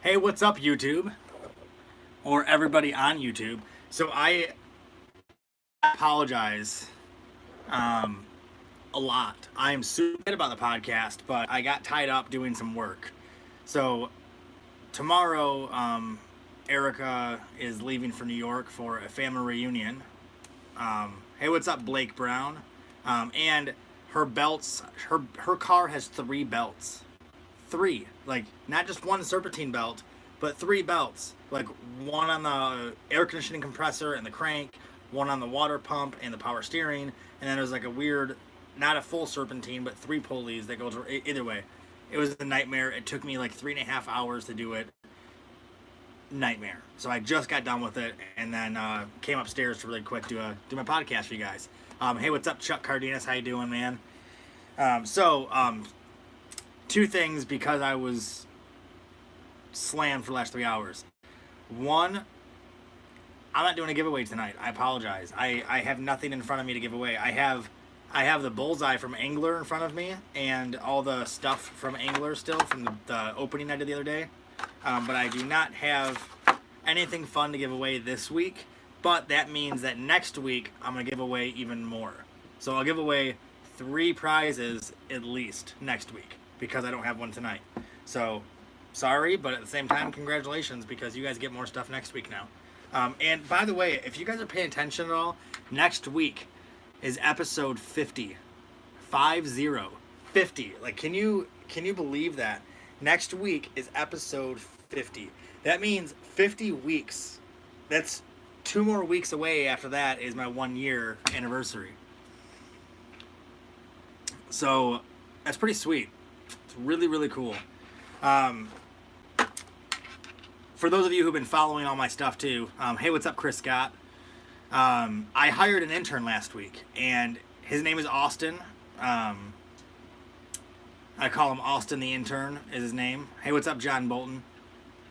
Hey, what's up, YouTube? Or everybody on YouTube. So I apologize a lot. I am super good about the podcast, but I got tied up doing some work. So tomorrow, Erica is leaving for New York for a family reunion. Hey, what's up, Blake Brown? And her belts, her car has 3 belts. Three, like not just one serpentine belt, but 3 belts. Like one on the air conditioning compressor and the crank, one on the water pump and the power steering, and then there's like a weird, not a full serpentine, but 3 pulleys that go to either way. It was a nightmare. It took me like 3.5 hours to do it. Nightmare. So I just got done with it and then came upstairs to really quick do my podcast for you guys. Hey, what's up, Chuck Cardenas? How you doing, man? Two things because I was slammed for the last 3 hours. One, I'm not doing a giveaway tonight. I apologize. I have nothing in front of me to give away. I have the bullseye from Angler in front of me and all the stuff from Angler still from the opening I did the other day. But I do not have anything fun to give away this week. But that means that next week I'm going to give away even more. So I'll give away 3 prizes at least next week because I don't have one tonight. So sorry, but at the same time, congratulations because you guys get more stuff next week now. And by the way, if you guys are paying attention at all, next week is episode 50. 50. Like, can you believe that? Next week is episode 50. That means 50 weeks. That's 2 more weeks away after that is my 1-year anniversary. So that's pretty sweet. It's really, really cool. For those of you who've been following all my stuff too, hey, what's up, Chris Scott? I hired an intern last week, and his name is Austin. I call him Austin the intern is his name. Hey, what's up, John Bolton?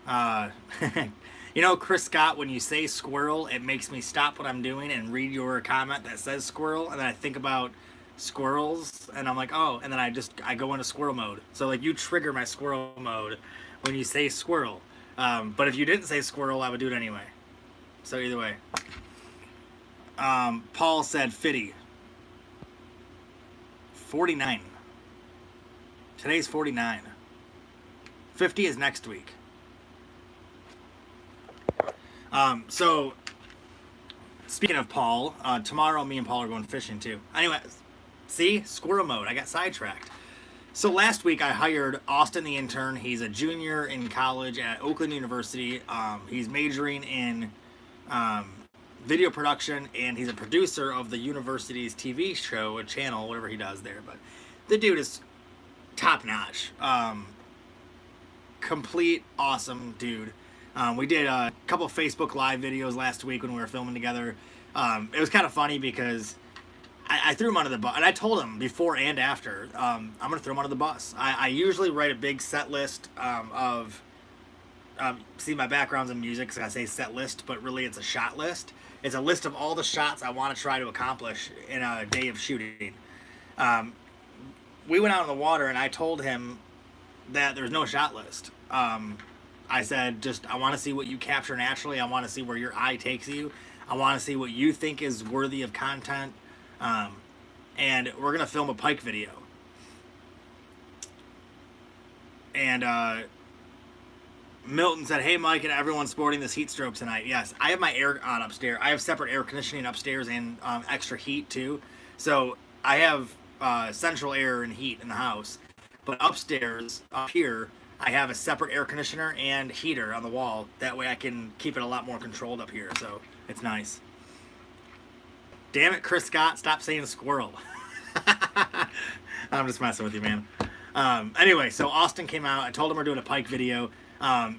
You know, Chris Scott, when you say squirrel, it makes me stop what I'm doing and read your comment that says squirrel, and then I think about squirrels, and I'm like, oh, and then I go into squirrel mode. So like you trigger my squirrel mode when you say squirrel. But if you didn't say squirrel, I would do it anyway. So either way. Paul said 50. 49. Today's 49. 50 is next week. So speaking of Paul, tomorrow me and Paul are going fishing too. Anyway, see? Squirrel mode. I got sidetracked. So last week I hired Austin the intern. He's a junior in college at Oakland University. He's majoring in video production, and he's a producer of the university's TV show, a channel, whatever he does there. But the dude is top notch. Complete awesome dude. We did a couple of Facebook Live videos last week when we were filming together. It was kind of funny because I threw him under the bus, and I told him before and after, I'm going to throw him under the bus. I usually write a big set list of, see, my background's in music, so I say set list, but really it's a shot list. It's a list of all the shots I want to try to accomplish in a day of shooting. We went out in the water, and I told him that there's no shot list. I said, I want to see what you capture naturally. I want to see where your eye takes you. I want to see what you think is worthy of content. And we're going to film a pike video. And Milton said, hey, Mike, and everyone's sporting this heat strobe tonight. Yes, I have my air on upstairs. I have separate air conditioning upstairs and extra heat, too. So I have central air and heat in the house. But upstairs, up here, I have a separate air conditioner and heater on the wall. That way I can keep it a lot more controlled up here. So it's nice. Damn it, Chris Scott, stop saying squirrel. I'm just messing with you, man. Anyway, so Austin came out. I told him we're doing a pike video.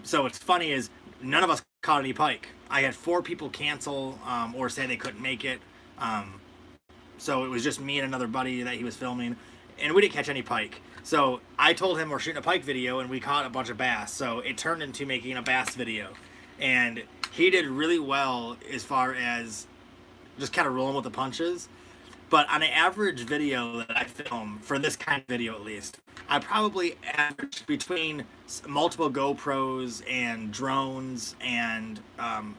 So what's funny is none of us caught any pike. I had 4 people cancel or say they couldn't make it. So it was just me and another buddy that he was filming, and we didn't catch any pike. So I told him we're shooting a pike video, and we caught a bunch of bass. So it turned into making a bass video. And he did really well as far as just kind of rolling with the punches. But on an average video that I film, for this kind of video at least, I probably average between multiple GoPros and drones and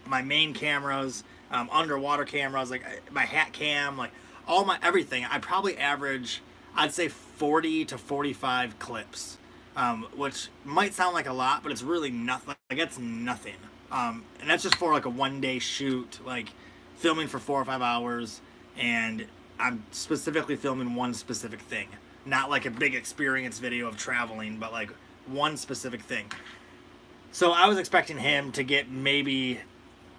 my main cameras, underwater cameras, like my hat cam, like all my everything. I probably average, I'd say 40 to 45 clips, which might sound like a lot, but it's really nothing. Like it's nothing. And that's just for like a 1 day shoot, like filming for 4 or 5 hours, and I'm specifically filming one specific thing. Not like a big experience video of traveling, but like one specific thing. So I was expecting him to get maybe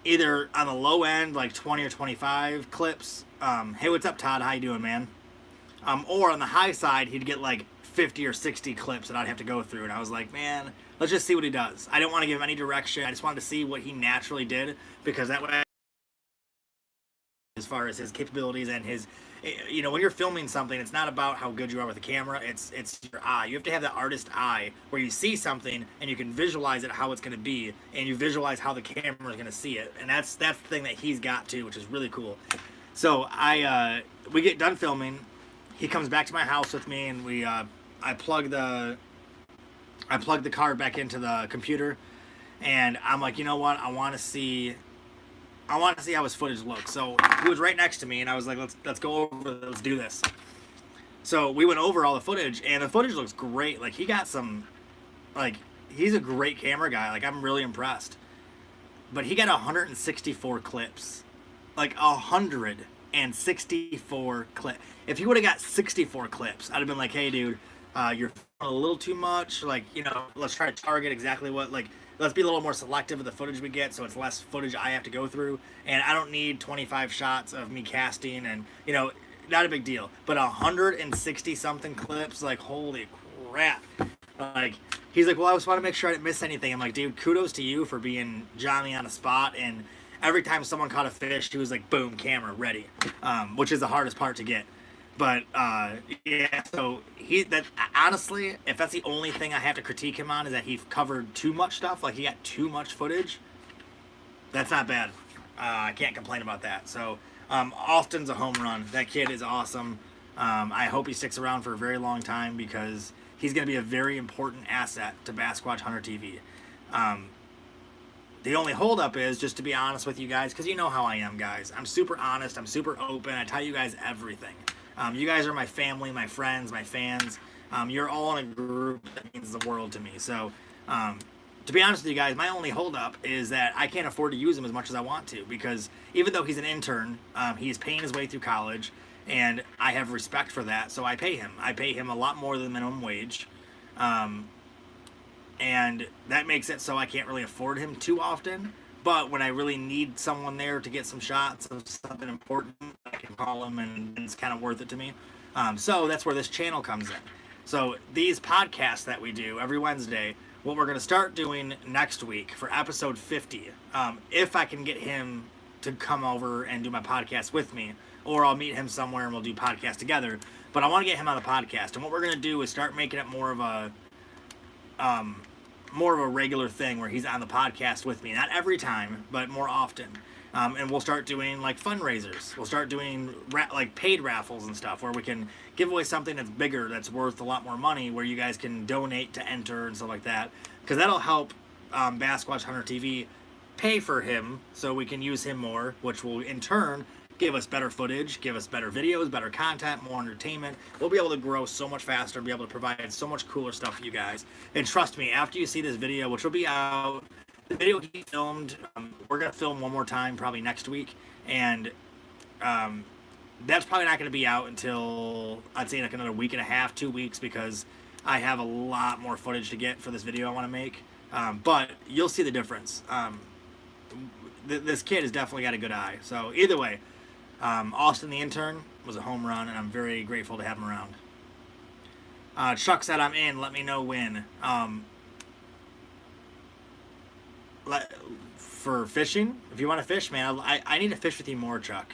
either on the low end, like 20 or 25 clips. Hey, what's up, Todd? How you doing, man? Or on the high side, he'd get like 50 or 60 clips that I'd have to go through. And I was like, man, let's just see what he does. I didn't want to give him any direction. I just wanted to see what he naturally did, because that way, as far as his capabilities and his, you know, when you're filming something, it's not about how good you are with the camera, it's your eye. You have to have that artist eye where you see something and you can visualize it how it's going to be, and you visualize how the camera is going to see it. And that's the thing that he's got too, which is really cool. So we get done filming, he comes back to my house with me, and I plug the card back into the computer, and I'm like, you know what, I want to see how his footage looks. So he was right next to me, and I was like, let's go over, let's do this. So we went over all the footage, and the footage looks great. Like he got some, like he's a great camera guy. Like I'm really impressed. But he got 164 clips, like 164 clips. If he would have got 64 clips, I'd have been like, hey dude, you're a little too much. Like, you know, let's try to target exactly what, like, let's be a little more selective of the footage we get, so it's less footage I have to go through. And I don't need 25 shots of me casting, and, you know, not a big deal. But 160 something clips, like, holy crap. Like, he's like, well, I just want to make sure I didn't miss anything. I'm like, dude, kudos to you for being Johnny on the spot. And every time someone caught a fish, he was like, boom, camera ready, which is the hardest part to get. But yeah, so honestly, if that's the only thing I have to critique him on, is that he covered too much stuff, like he got too much footage, that's not bad. I can't complain about that. So Austin's a home run. That kid is awesome. I hope he sticks around for a very long time, because he's going to be a very important asset to Bassquatch Hunter TV. The only holdup is, just to be honest with you guys, because you know how I am, guys. I'm super honest. I'm super open. I tell you guys everything. You guys are my family, my friends, my fans. You're all in a group that means the world to me. So, to be honest with you guys, my only holdup is that I can't afford to use him as much as I want to, because even though he's an intern, he's paying his way through college, and I have respect for that, so I pay him. I pay him a lot more than minimum wage. And that makes it so I can't really afford him too often. But when I really need someone there to get some shots of something important, I can call him, and it's kind of worth it to me. So that's where this channel comes in. So these podcasts that we do every Wednesday, what we're going to start doing next week for episode 50, if I can get him to come over and do my podcast with me, or I'll meet him somewhere and we'll do podcasts together. But I want to get him on the podcast. And what we're going to do is start making it more of a regular thing where he's on the podcast with me. Not every time, but more often. And we'll start doing like fundraisers. We'll start doing like paid raffles and stuff, where we can give away something that's bigger, that's worth a lot more money, where you guys can donate to enter and stuff like that. Because that'll help Bassquatch Hunter TV pay for him, so we can use him more, which will in turn give us better footage, give us better videos, better content, more entertainment. We'll be able to grow so much faster, be able to provide so much cooler stuff for you guys. And trust me, after you see this video, which will be out, the video he filmed, we're going to film one more time probably next week. And that's probably not going to be out until, I'd say, like another week and a half, 2 weeks, because I have a lot more footage to get for this video I want to make. But you'll see the difference. This kid has definitely got a good eye. So either way, Austin the intern was a home run, and I'm very grateful to have him around. Chuck said, I'm in. Let me know when. For fishing, if you want to fish, man, I need to fish with you more, Chuck.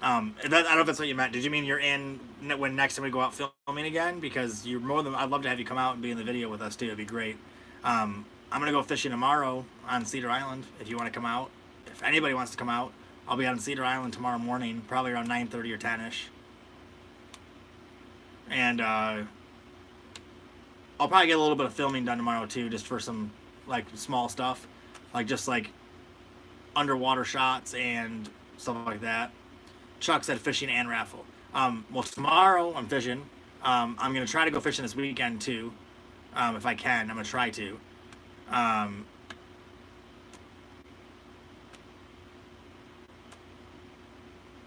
I don't know if that's what you meant. Did you mean you're in when next time we go out filming again? Because you're more than, I'd love to have you come out and be in the video with us too. It'd be great. I'm gonna go fishing tomorrow on Cedar Island. If you want to come out, if anybody wants to come out, I'll be on Cedar Island tomorrow morning, probably around 9:30 or 10ish. And I'll probably get a little bit of filming done tomorrow too, just for some like small stuff, like just like underwater shots and stuff like that. Chuck said fishing and raffle. Well, tomorrow I'm fishing. I'm gonna try to go fishing this weekend too, if I can. I'm gonna try to.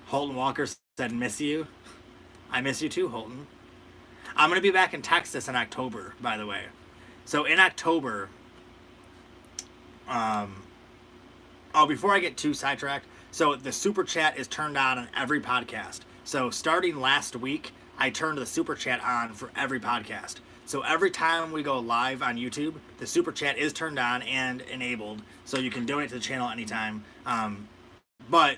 Holton Walker said, "Miss you." I miss you too, Holton. I'm gonna be back in Texas in October, by the way. So in October, before I get too sidetracked, so the super chat is turned on every podcast. So starting last week, I turned the super chat on for every podcast. So every time we go live on YouTube, the super chat is turned on and enabled, so you can donate to the channel anytime. But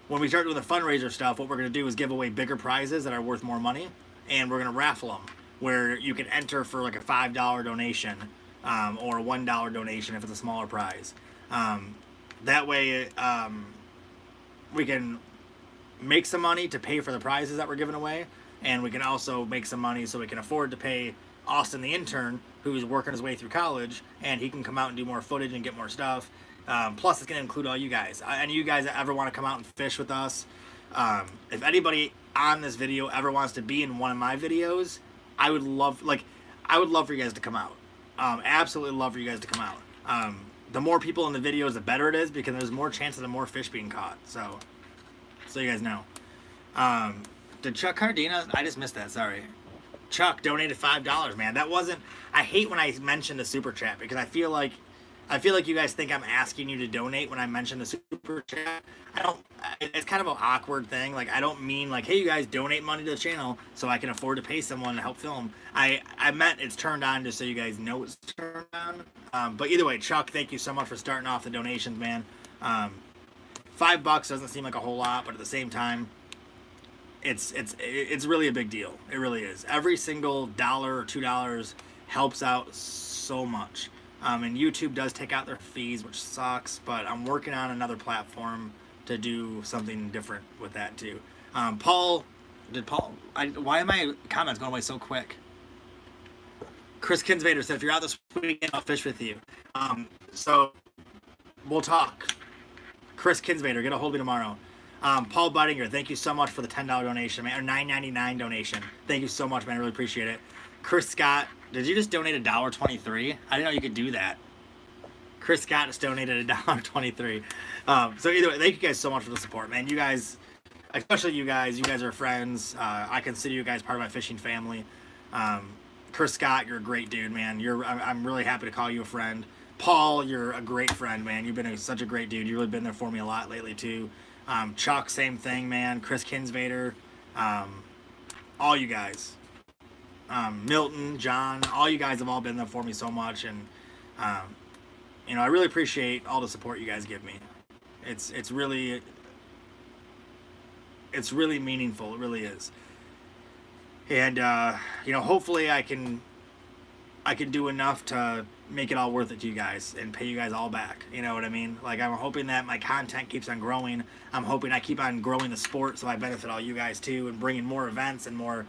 when we start doing the fundraiser stuff, what we're going to do is give away bigger prizes that are worth more money, and we're going to raffle them, where you can enter for like a $5 donation or a $1 donation if it's a smaller prize. That way we can make some money to pay for the prizes that we're giving away, and we can also make some money so we can afford to pay Austin the intern, who's working his way through college, and he can come out and do more footage and get more stuff. Plus, it's going to include all you guys. Any of you guys that ever want to come out and fish with us, if anybody on this video ever wants to be in one of my videos, I would love for you guys to come out. Absolutely love for you guys to come out. The more people in the videos, the better it is, because there's more chances of more fish being caught. So you guys know. Did Chuck Cardina? I just missed that. Sorry. Chuck donated $5, man. That wasn't. I hate when I mention the super chat, because I feel like you guys think I'm asking you to donate when I mention the super chat. I don't. It's kind of an awkward thing. Like, I don't mean like, hey, you guys donate money to the channel so I can afford to pay someone to help film. I meant it's turned on just so you guys know it's turned on. But either way, Chuck, thank you so much for starting off the donations, man. $5 doesn't seem like a whole lot, but at the same time, it's really a big deal. It really is. Every single $1 or $2 helps out so much. And YouTube does take out their fees, which sucks, but I'm working on another platform to do something different with that too. Why are my comments going away so quick? Chris Kinsvader said, if you're out this weekend, I'll fish with you. So we'll talk. Chris Kinsvader, get a hold of me tomorrow. Paul Budinger, thank you so much for the $10 donation, man, or $9.99 donation. Thank you so much, man. I really appreciate it. Chris Scott, did you just donate $1.23? I didn't know you could do that. Chris Scott just donated $1.23. So either way, thank you guys so much for the support, man. You guys, especially you guys are friends. I consider you guys part of my fishing family. Chris Scott, you're a great dude, man. I'm really happy to call you a friend. Paul, you're a great friend, man. You've been such a great dude. You've really been there for me a lot lately too. Chuck, same thing, man. Chris Kinsvader, all you guys. Milton, John, all you guys have all been there for me so much, and I really appreciate all the support you guys give me. It's really meaningful. It really is. And hopefully I can do enough to make it all worth it to you guys and pay you guys all back. You know what I mean? Like, I'm hoping that my content keeps on growing. I'm hoping I keep on growing the sport so I benefit all you guys too, and bringing more events and more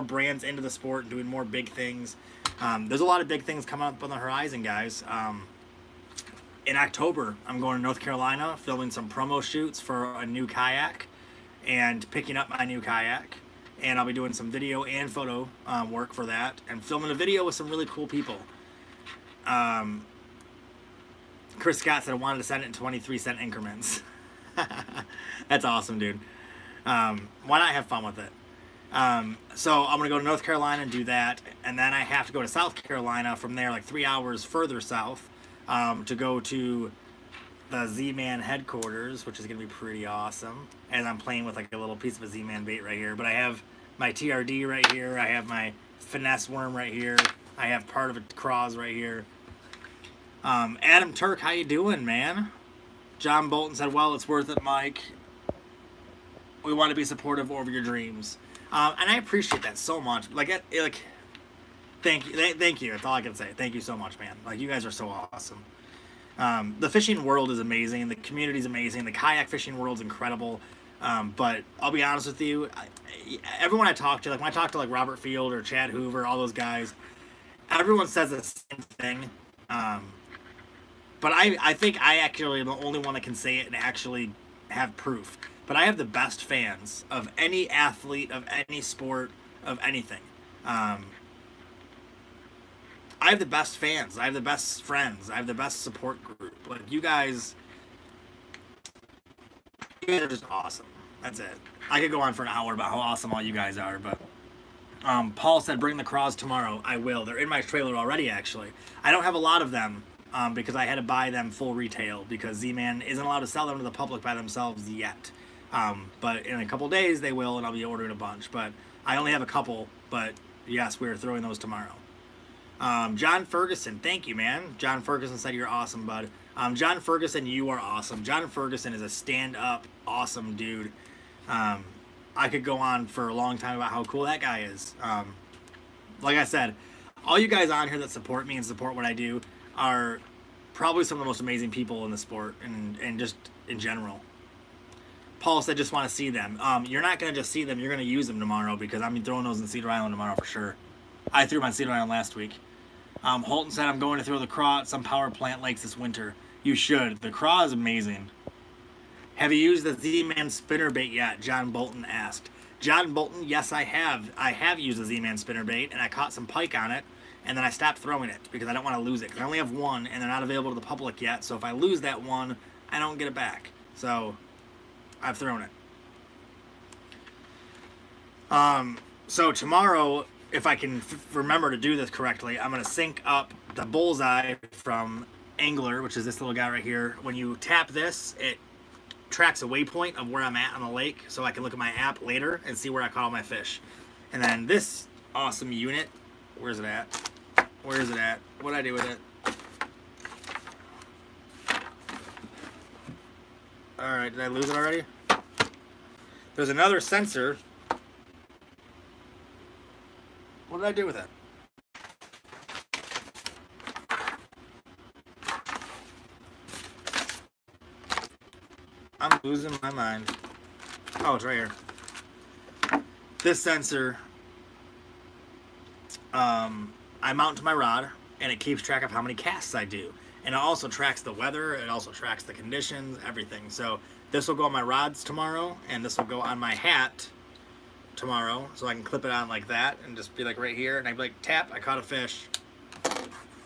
brands into the sport and doing more big things. There's a lot of big things coming up on the horizon, guys. In October, I'm going to North Carolina, filming some promo shoots for a new kayak and picking up my new kayak. And I'll be doing some video and photo work for that, and filming a video with some really cool people. Chris Scott said I wanted to send it in 23-cent increments. That's awesome, dude. Why not have fun with it? So I'm going to go to North Carolina and do that, and then I have to go to South Carolina from there, like 3 hours further south, to go to the Z-Man headquarters, which is going to be pretty awesome, as I'm playing with like a little piece of a Z-Man bait right here. But I have my TRD right here, I have my finesse worm right here, I have part of a craws right here. Adam Turk, how you doing, man? John Bolton said, well, it's worth it, Mike. We want to be supportive over your dreams. And I appreciate that so much. Thank you. That's all I can say. Thank you so much, man. Like, you guys are so awesome. The fishing world is amazing. The community is amazing. The kayak fishing world is incredible. But I'll be honest with you, everyone I talk to, like when I talk to like Robert Field or Chad Hoover, all those guys, everyone says the same thing. But I think I actually am the only one that can say it and actually have proof. But I have the best fans of any athlete, of any sport, of anything. Um, I have the best fans. I have the best friends. I have the best support group. Like, you guys are just awesome. That's it. I could go on for an hour about how awesome all you guys are, but Paul said bring the craws tomorrow. I will. They're in my trailer already, actually. I don't have a lot of them because I had to buy them full retail because Z-Man isn't allowed to sell them to the public by themselves yet. But in a couple days they will, and I'll be ordering a bunch. But I only have a couple, but yes, we're throwing those tomorrow. John Ferguson, thank you, man. John Ferguson said you're awesome, bud. John Ferguson, you are awesome. John Ferguson is a stand-up, awesome dude. I could go on for a long time about how cool that guy is. Like I said, all you guys on here that support me and support what I do are probably some of the most amazing people in the sport and just in general. Paul said just want to see them. You're not going to just see them, you're going to use them tomorrow because I'm throwing those in Cedar Island tomorrow for sure. I threw them on Cedar Island last week. Holton said I'm going to throw the craw at some power plant lakes this winter. You should. The craw is amazing. Have you used the Z-Man spinnerbait yet? John Bolton asked. John Bolton, yes, I have. I have used the Z-Man spinnerbait, and I caught some pike on it, and then I stopped throwing it because I don't want to lose it. Because I only have one, and they're not available to the public yet. So if I lose that one, I don't get it back. So I've thrown it. So tomorrow, if I can remember to do this correctly, I'm going to sync up the bullseye from Angler, which is this little guy right here. When you tap this, it tracks a waypoint of where I'm at on the lake, so I can look at my app later and see where I caught all my fish. And then this awesome unit, where's it at? Where is it at? What'd I do with it? Alright, did I lose it already? There's another sensor. What did I do with it? I'm losing my mind. Oh, it's right here. This sensor, I mount to my rod, and it keeps track of how many casts I do. And it also tracks the weather, it also tracks the conditions, everything. So this will go on my rods tomorrow, and this will go on my hat tomorrow. So I can clip it on like that, and just be like right here, and I'd be like, tap, I caught a fish.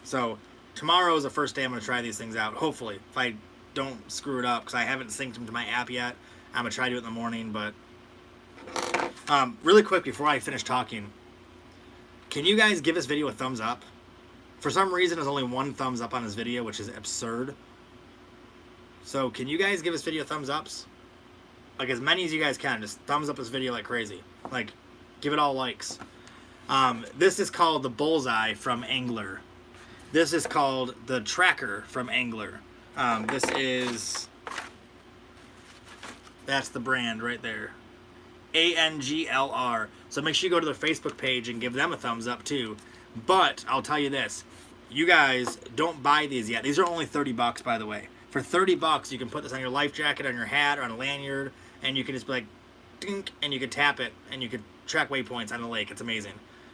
So tomorrow is the first day I'm going to try these things out, hopefully. If I don't screw it up, because I haven't synced them to my app yet. I'm going to try to do it in the morning, but really quick before I finish talking, can you guys give this video a thumbs up? For some reason, there's only one thumbs up on this video, which is absurd. So can you guys give this video thumbs ups? Like as many as you guys can. Just thumbs up this video like crazy. Like, give it all likes. This is called the Bullseye from Angler. This is called the Tracker from Angler. That's the brand right there. ANGLR. So make sure you go to their Facebook page and give them a thumbs up too. But I'll tell you this. You guys don't buy these yet. These are only $30, by the way. For $30, you can put this on your life jacket, on your hat, or on a lanyard, and you can just be like, dink, and you can tap it, and you can track waypoints on the lake. It's amazing.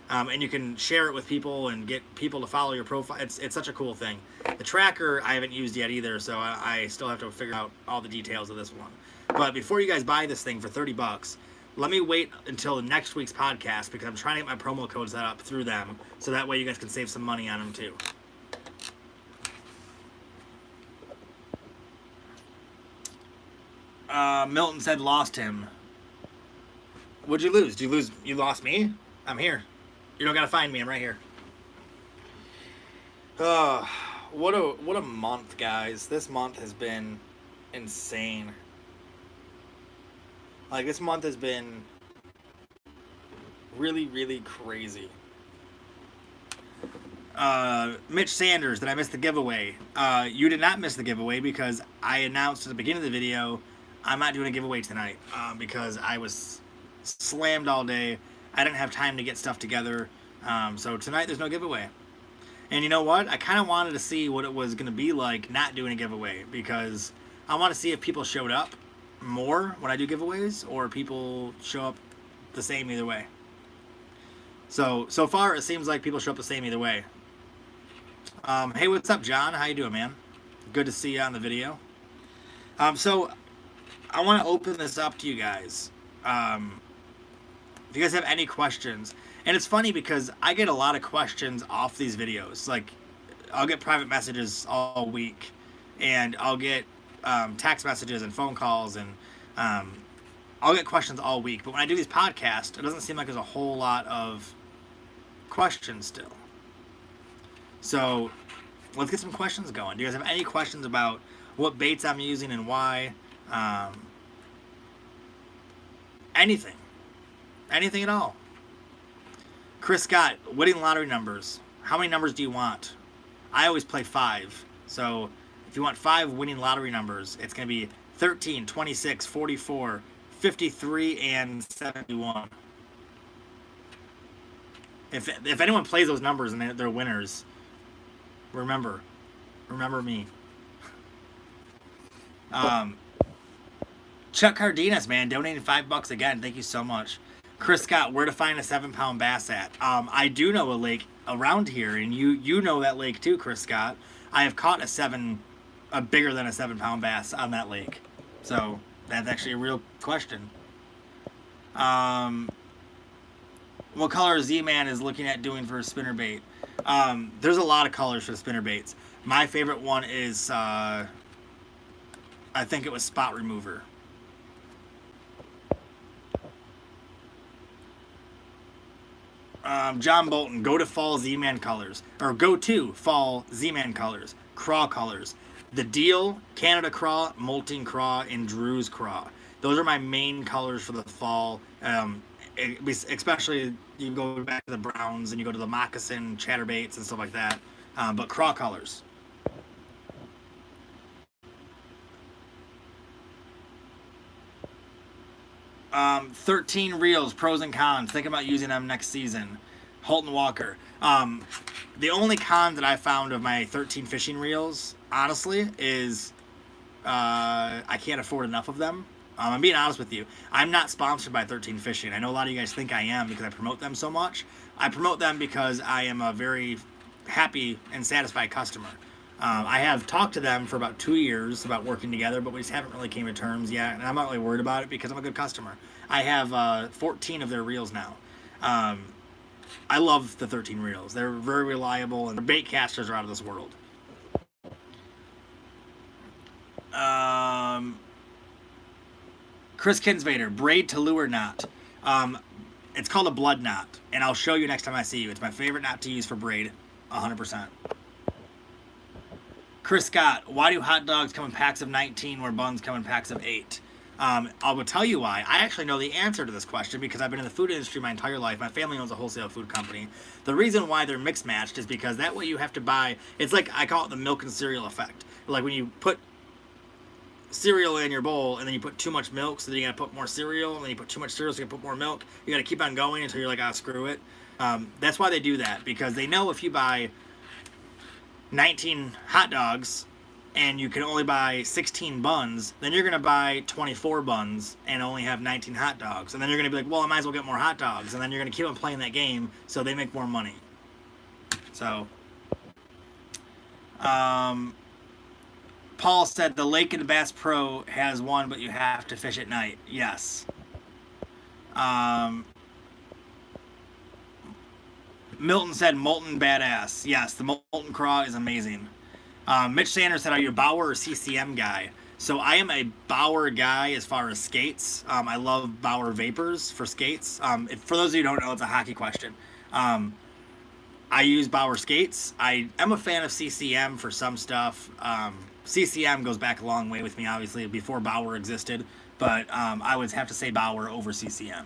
And you can share it with people and get people to follow your profile. It's such a cool thing. The tracker I haven't used yet either, so I still have to figure out all the details of this one. But before you guys buy this thing for $30, let me wait until next week's podcast because I'm trying to get my promo code set up through them, so that way you guys can save some money on them too. Milton said lost him. What'd you lose? Did you lose? You lost me? I'm here. You don't gotta find me. I'm right here. What a month, guys. This month has been insane. Like, this month has been really, really crazy. Mitch Sanders, did I miss the giveaway? You did not miss the giveaway because I announced at the beginning of the video I'm not doing a giveaway tonight because I was slammed all day. I didn't have time to get stuff together. So tonight there's no giveaway. And you know what? I kind of wanted to see what it was going to be like not doing a giveaway because I want to see if people showed up more when I do giveaways or people show up the same either way. So far it seems like people show up the same either way. Hey, what's up, John? How you doing, man? Good to see you on the video. So I want to open this up to you guys. If you guys have any questions, and it's funny because I get a lot of questions off these videos. Like, I'll get private messages all week, and I'll get text messages and phone calls, and I'll get questions all week. But when I do these podcasts, it doesn't seem like there's a whole lot of questions still. So let's get some questions going. Do you guys have any questions about what baits I'm using and why? Anything. Anything at all. Chris Scott, winning lottery numbers. How many numbers do you want? I always play 5. So if you want 5 winning lottery numbers, it's going to be 13, 26, 44, 53, and 71. If anyone plays those numbers and they're winners, remember me. Chuck Cardenas, man, donating $5 again. Thank you so much. Chris Scott, where to find a 7-pound bass at? I do know a lake around here, and you know that lake too, Chris Scott. I have caught a bigger than a 7-pound bass on that lake. So that's actually a real question. What color Z-Man is looking at doing for a spinnerbait? There's a lot of colors for the spinnerbaits. My favorite one is, I think it was Spot Remover. John Bolton, go to fall Z-Man colors. Or go to fall Z-Man colors. Craw colors. The Deal, Canada Craw, Molting Craw, and Drew's Craw. Those are my main colors for the fall. Especially, you go back to the browns and you go to the moccasin, chatterbaits, and stuff like that. But craw colors. Um, 13 reels, pros and cons. Think about using them next season. Holton Walker. The only con that I found of my 13 fishing reels, honestly, is I can't afford enough of them. I'm being honest with you. I'm not sponsored by 13 Fishing. I know a lot of you guys think I am because I promote them so much. I promote them because I am a very happy and satisfied customer. I have talked to them for about 2 years about working together, but we just haven't really came to terms yet, and I'm not really worried about it because I'm a good customer. I have 14 of their reels now. I love the 13 reels. They're very reliable, and their bait casters are out of this world. Chris Kinsvader, braid to lure knot. It's called a blood knot, and I'll show you next time I see you. It's my favorite knot to use for braid, 100%. Chris Scott, why do hot dogs come in packs of 19 where buns come in packs of 8? I will tell you why. I actually know the answer to this question because I've been in the food industry my entire life. My family owns a wholesale food company. The reason why they're mixed matched is because that way you have to buy, it's like, I call it the milk and cereal effect. Like when you put cereal in your bowl and then you put too much milk, so then you gotta put more cereal, and then you put too much cereal, so you gotta put more milk. You gotta keep on going until you're like, ah, screw it. That's why they do that, because they know if you buy 19 hot dogs and you can only buy 16 buns, then you're gonna buy 24 buns and only have 19 hot dogs, and then you're gonna be like, well, I might as well get more hot dogs, and then you're gonna keep on playing that game so they make more money. So Paul said the Lake and Bass Pro has one, but you have to fish at night. Yes. Milton said Molten Badass. Yes, the Molten Craw is amazing. Mitch Sanders said, are you a Bauer or CCM guy? So I am a Bauer guy as far as skates. I love Bauer Vapors for skates. For those of you who don't know, it's a hockey question. I use Bauer skates. I am a fan of CCM for some stuff. CCM goes back a long way with me, obviously, before Bauer existed. But I would have to say Bauer over CCM.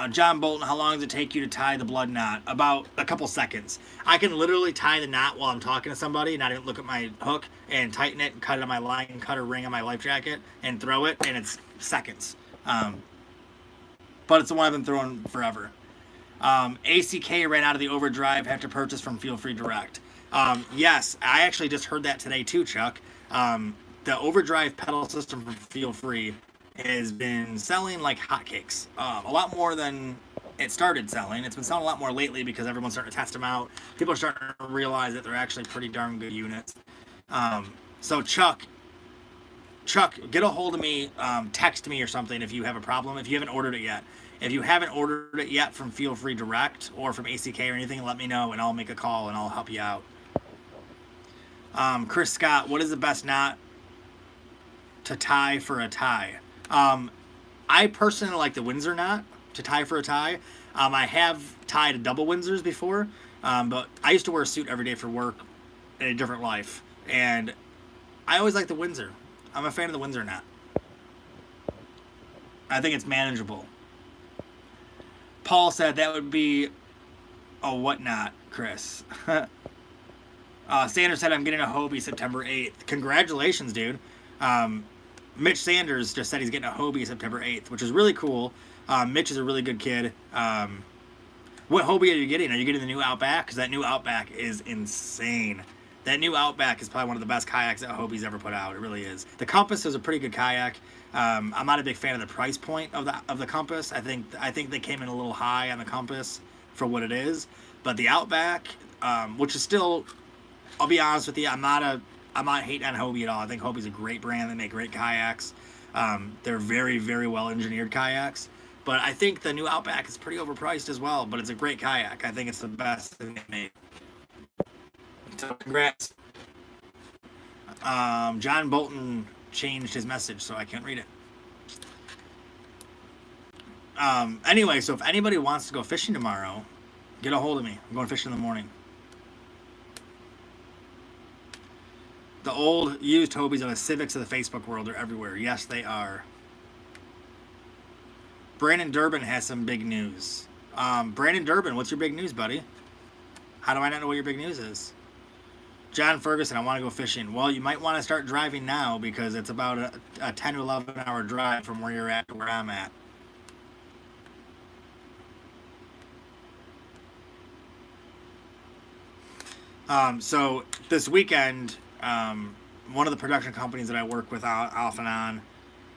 John Bolton, how long does it take you to tie the blood knot? About a couple seconds. I can literally tie the knot while I'm talking to somebody, not even look at my hook, and tighten it and cut it on my line cutter ring on my life jacket and throw it, and it's seconds. But it's the one I've been throwing forever. ACK ran out of the overdrive, have to purchase from Feel Free Direct. Yes, I actually just heard that today too, Chuck. The overdrive pedal system from Feel Free has been selling like hotcakes. A lot more than it started selling. It's been selling a lot more lately because everyone's starting to test them out. People are starting to realize that they're actually pretty darn good units. So Chuck, get a hold of me, text me or something if you have a problem, if you haven't ordered it yet. If you haven't ordered it yet from Feel Free Direct or from ACK or anything, let me know and I'll make a call and I'll help you out. Chris Scott, what is the best knot to tie for a tie? I personally like the Windsor knot to tie for a tie. I have tied double Windsors before, but I used to wear a suit every day for work in a different life. And I always like the Windsor. I'm a fan of the Windsor knot. I think it's manageable. Paul said that would be a what knot, Chris. Sanders said I'm getting a Hobie September 8th. Congratulations, dude. Mitch Sanders just said he's getting a Hobie September 8th, which is really cool. Mitch is a really good kid. What Hobie are you getting? Are you getting the new Outback? Because that new Outback is insane. That new Outback is probably one of the best kayaks that Hobie's ever put out. It really is. The Compass is a pretty good kayak. I'm not a big fan of the price point of the Compass. I think they came in a little high on the Compass for what it is. But the Outback, which is still, I'll be honest with you, I'm not hating on Hobie at all. I think Hobie's a great brand. They make great kayaks. They're very, very well engineered kayaks. But I think the new Outback is pretty overpriced as well. But it's a great kayak. I think it's the best thing they made. So congrats. John Bolton changed his message, so I can't read it. Anyway, so if anybody wants to go fishing tomorrow, get a hold of me. I'm going fishing in the morning. The old used Hobies on the Civics of the Facebook world are everywhere. Yes, they are. Brandon Durbin has some big news. Brandon Durbin, what's your big news, buddy? How do I not know what your big news is? John Ferguson, I want to go fishing. Well, you might want to start driving now because it's about a 10 to 11 hour drive from where you're at to where I'm at. So this weekend, one of the production companies that I work with off and on,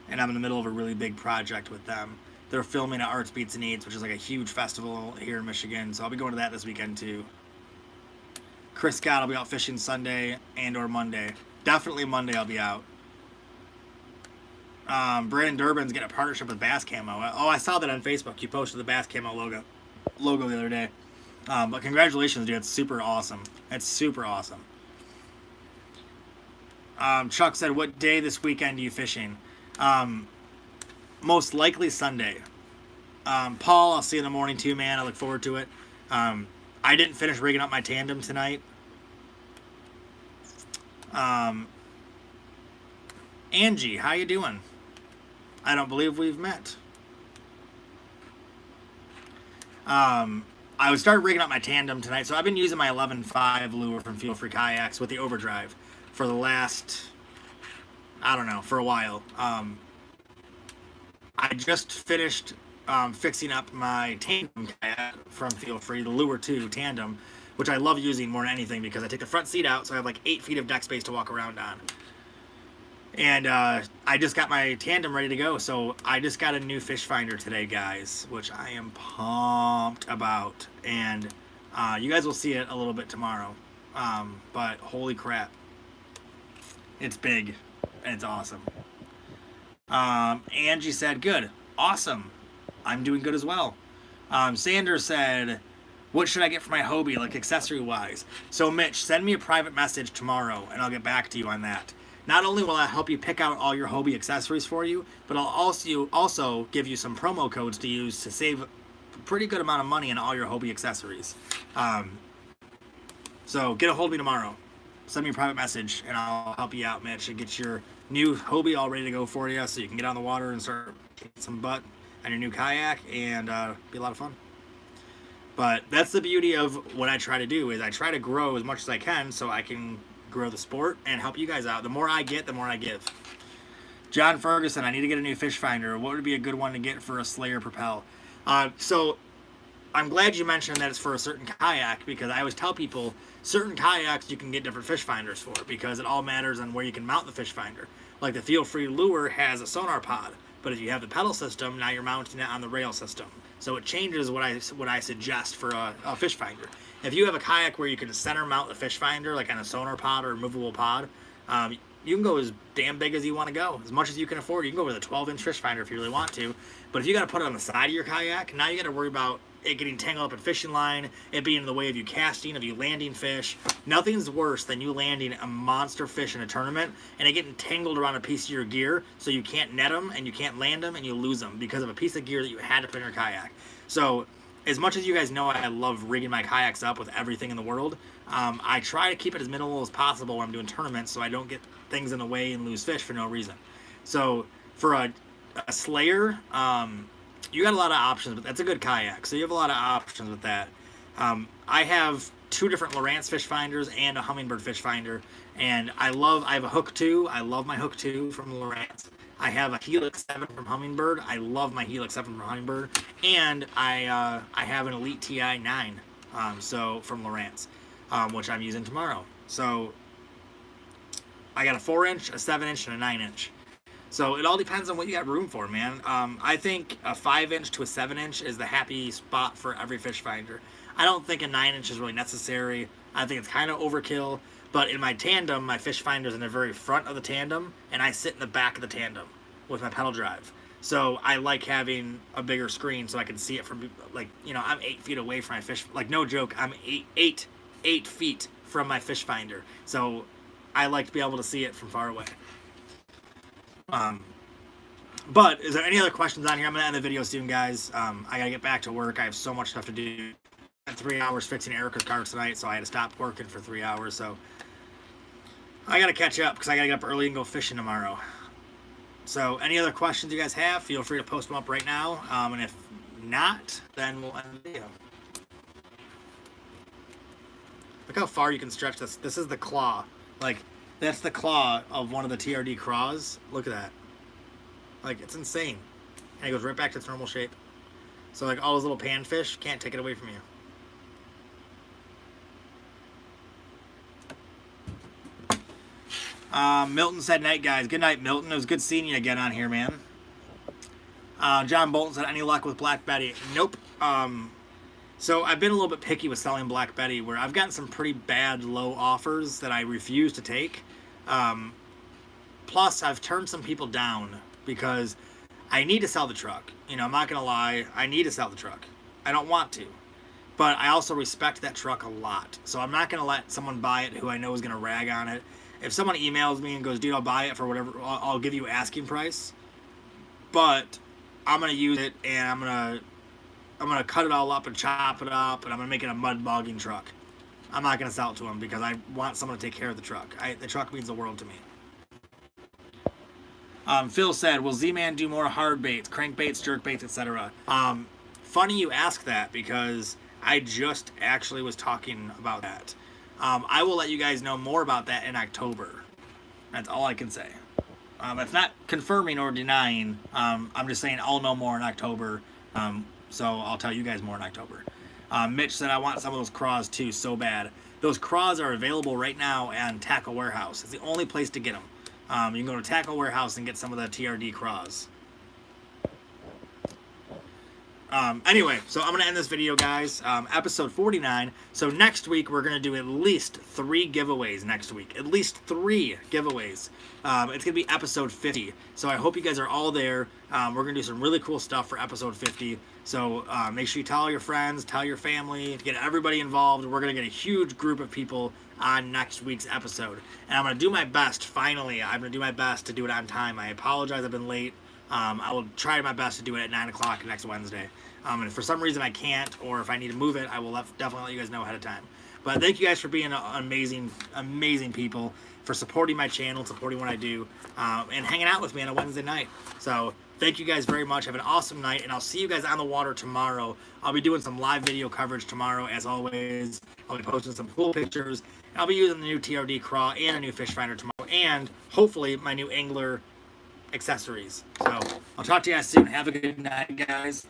and I'm in the middle of a really big project with them. They're filming at Arts Beats and Eats, which is like a huge festival here in Michigan. So I'll be going to that this weekend too. Chris Scott, I'll be out fishing Sunday and or Monday. Definitely Monday I'll be out. Brandon Durbin's getting a partnership with Bass Camo. Oh, I saw that on Facebook. You posted the Bass Camo logo the other day. But congratulations, dude. It's super awesome. It's super awesome. Chuck said, what day this weekend are you fishing? Most likely Sunday. Paul, I'll see you in the morning too, man. I look forward to it. I didn't finish rigging up my tandem tonight. Angie, how you doing? I don't believe we've met. I started rigging up my tandem tonight, so I've been using my 11.5 lure from Feel Free Kayaks with the overdrive for the last, I don't know, for a while. I just finished fixing up my tandem kayak from Feel Free, the Lure 2 tandem, which I love using more than anything because I take the front seat out, so I have like 8 feet of deck space to walk around on. And I just got my tandem ready to go, so I just got a new fish finder today, guys, which I am pumped about. And you guys will see it a little bit tomorrow. But holy crap, it's big and it's awesome. Angie said, good, awesome. I'm doing good as well. Sanders said, what should I get for my Hobie, like accessory-wise? So, Mitch, send me a private message tomorrow, and I'll get back to you on that. Not only will I help you pick out all your Hobie accessories for you, but I'll also give you some promo codes to use to save a pretty good amount of money on all your Hobie accessories. So, get a hold of me tomorrow. Send me a private message, and I'll help you out, Mitch, and get your new Hobie all ready to go for you so you can get on the water and start kicking some butt on your new kayak, and be a lot of fun. But that's the beauty of what I try to do, is I try to grow as much as I can so I can grow the sport and help you guys out. The more I get, the more I give. John Ferguson, I need to get a new fish finder. What would be a good one to get for a Slayer Propel? So I'm glad you mentioned that it's for a certain kayak, because I always tell people certain kayaks you can get different fish finders for, because it all matters on where you can mount the fish finder. Like the Feel Free Lure has a sonar pod, but if you have the pedal system, now you're mounting it on the rail system. So it changes what I suggest for a fish finder. If you have a kayak where you can center mount the fish finder, like on a sonar pod or a movable pod, you can go as damn big as you want to go, as much as you can afford. You can go with a 12-inch fish finder if you really want to. But if you got to put it on the side of your kayak, now you got to worry about it getting tangled up in fishing line, it being in the way of you casting, of you landing fish. Nothing's worse than you landing a monster fish in a tournament and it getting tangled around a piece of your gear so you can't net them and you can't land them and you lose them because of a piece of gear that you had to put in your kayak. So as much as you guys know I love rigging my kayaks up with everything in the world, I try to keep it as minimal as possible when I'm doing tournaments so I don't get things in the way and lose fish for no reason. So for a Slayer, you got a lot of options, but that's a good kayak. So you have a lot of options with that. I have 2 different Lowrance fish finders and a Humminbird fish finder, and I have a Hook 2. I love my Hook 2 from Lowrance. I have a Helix 7 from Humminbird. I love my Helix 7 from Humminbird, and I have an Elite TI 9, so from Lowrance, which I'm using tomorrow. So I got a 4-inch, a 7-inch, and a 9-inch. So it all depends on what you got room for, man. I think a 5-inch to a 7-inch is the happy spot for every fish finder. I don't think a 9-inch is really necessary. I think it's kind of overkill. But in my tandem, my fish finder's in the very front of the tandem, and I sit in the back of the tandem with my pedal drive. So I like having a bigger screen so I can see it from, like, you know, I'm 8 feet away from my fish. Like, no joke, I'm 8 feet from my fish finder. So I like to be able to see it from far away. But is there any other questions on here? I'm gonna end the video soon, guys. I gotta get back to work. I have so much stuff to do. I spent 3 hours fixing Erica's car tonight, so I had to stop working for 3 hours. So I gotta catch up because I gotta get up early and go fishing tomorrow. So any other questions you guys have, feel free to post them up right now. And if not, then we'll end the video. Look how far you can stretch this. This is the claw. Like, that's the claw of one of the TRD craws. Look at that. Like, it's insane. And it goes right back to its normal shape. So, like, all those little panfish can't take it away from you. Milton said, night, guys. Good night, Milton. It was good seeing you again on here, man. John Bolton said, any luck with Black Betty? Nope. So I've been a little bit picky with selling Black Betty, where I've gotten some pretty bad low offers that I refuse to take. Plus, I've turned some people down because I need to sell the truck. You know, I'm not going to lie. I need to sell the truck. I don't want to. But I also respect that truck a lot. So I'm not going to let someone buy it who I know is going to rag on it. If someone emails me and goes, dude, I'll buy it for whatever, I'll give you asking price. But I'm going to use it and I'm going to cut it all up and chop it up, and I'm going to make it a mud bogging truck. I'm not going to sell it to them because I want someone to take care of the truck. The truck means the world to me. Phil said, will Z-Man do more hard baits, crankbaits, jerkbaits, etc.? Funny you ask that because I just actually was talking about that. I will let you guys know more about that in October. That's all I can say. It's not confirming or denying. I'm just saying I'll know more in October. So I'll tell you guys more in October. Mitch said, I want some of those craws too, so bad. Those craws are available right now on Tackle Warehouse. It's the only place to get them. You can go to Tackle Warehouse and get some of the TRD craws. Anyway, so I'm going to end this video, guys. Episode 49. So next week, we're going to do at least 3 giveaways next week. At least 3 giveaways. It's going to be episode 50. So I hope you guys are all there. We're going to do some really cool stuff for episode 50. So make sure you tell all your friends, tell your family, get everybody involved. We're going to get a huge group of people on next week's episode. And I'm going to do my best, finally. I'm going to do my best to do it on time. I apologize I've been late. I will try my best to do it at 9 o'clock next Wednesday. And if for some reason I can't, or if I need to move it, I will definitely let you guys know ahead of time. But thank you guys for being amazing, amazing people, for supporting my channel, supporting what I do, and hanging out with me on a Wednesday night. So thank you guys very much. Have an awesome night, and I'll see you guys on the water tomorrow. I'll be doing some live video coverage tomorrow, as always. I'll be posting some cool pictures. I'll be using the new TRD craw and a new fish finder tomorrow, and hopefully my new angler accessories. So I'll talk to you guys soon. Have a good night, guys.